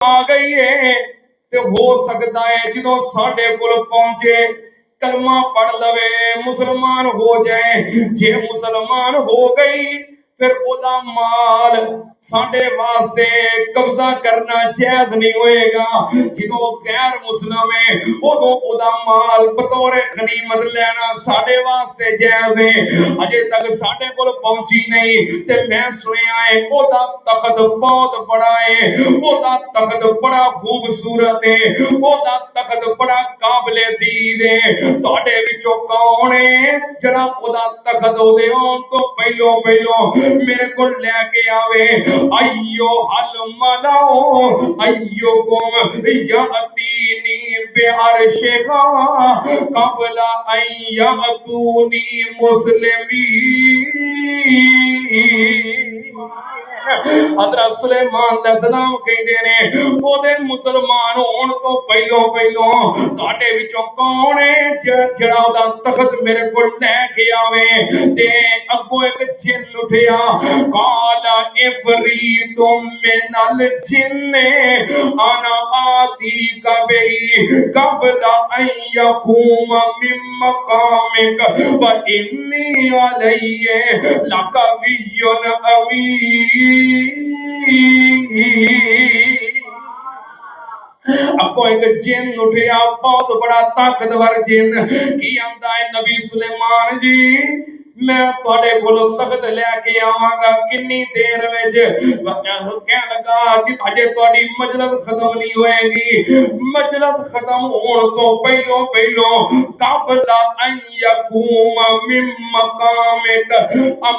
आ गई है ते हो सकता है जो साडे कोल पहुंचे कलमा पढ़ लवे मुसलमान हो जाए। जे मुसलमान हो गई फिर ओदा माल साडे वास्ते कब्जा करना जायज नहीं होएगा। जो गैर मुस्लिम है उदों ओदा माल बतौरे गनीमत लेना साडे वास्ते जायज है। अजे तक साडे कोल पहुंची नहीं ते मैं सुनिया है ओदा तख्त बहुत बड़ा है, ओदा तख्त बड़ा खूबसूरत है, ओदा तख्त बड़ा काबिले दीद है। तुहाडे विचों कौन है जरा ओदा तख्त ओदे आउण तो पहलो पहलो मेरे को लेके आवे। अयो हल मलाओ अयो गुम यातीनी बेअरशहा कबला अयतूनी मुस्लिमी। हजरत सुलेमान अलैहिस्सलाम कहते ने ओदे मुसलमान होने तो पहलो पहलो तुहाडे विचों कौन है जड़ा ओदा तख्त मेरे को लेके आवे। ते अगों एक जिन उठया काला इफरीतुम मिनल जिन्ने अना आती कबई कबला अन यकूम मिन मकामिक व इन्नी अलैहि लकवियुन अमीन। अगो एक जिन उठया बहुत बड़ा ताकतवर जिन की आंदा है नबी सुलेमान जी मैं तुहाडे कोलों तख्त लेके आवांगा किन्नी देर विच। कहन लगा कि अजे तुहाडी मजलिस खत्म नहीं होएगी, मजलिस खत्म होने तो पहलो पहलो कबला अन यकूम मिन मकामिक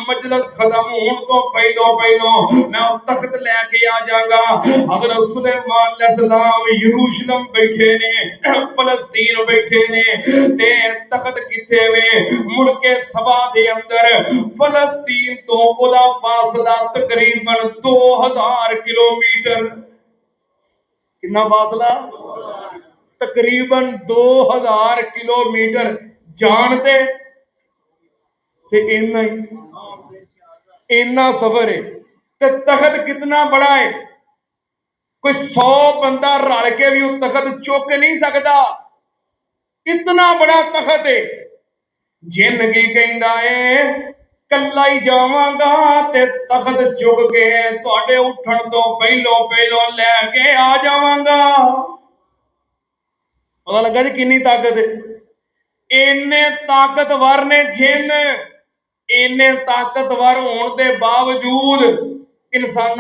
मजलिस खत्म होने तो पहलो पहलो मैं तख्त लेके आ जाऊंगा। हजरत सुलेमान अलैहिस्सलाम यरूशलेम बैठे ने, फलस्तीन बैठे ने ते तख्त किथे वे मुड़ के सभा दे अंदर फलस्तीन तो ओदा फासला तकरीबन 2000 किलोमीटर। कितना फासला? तकरीबन 2000 किलोमीटर जानते ते इन्ना ही इन्ना सफर है। ते तख्त कितना बड़ा है कोई 100 बंदा रल के भी उस तख्त चुक नहीं सकता, इतना बड़ा तख्त है। जिन की कहंदा है कल्ला ही जावांगा ते तख्त चुक के तुहाडे उठण तो पहलो पहलो लेके आ जावांगा। पता लगा जी कितनी ताकत है। इन्ने ताकतवर ने जिन, इन्ने ताकतवर होने के बावजूद इंसान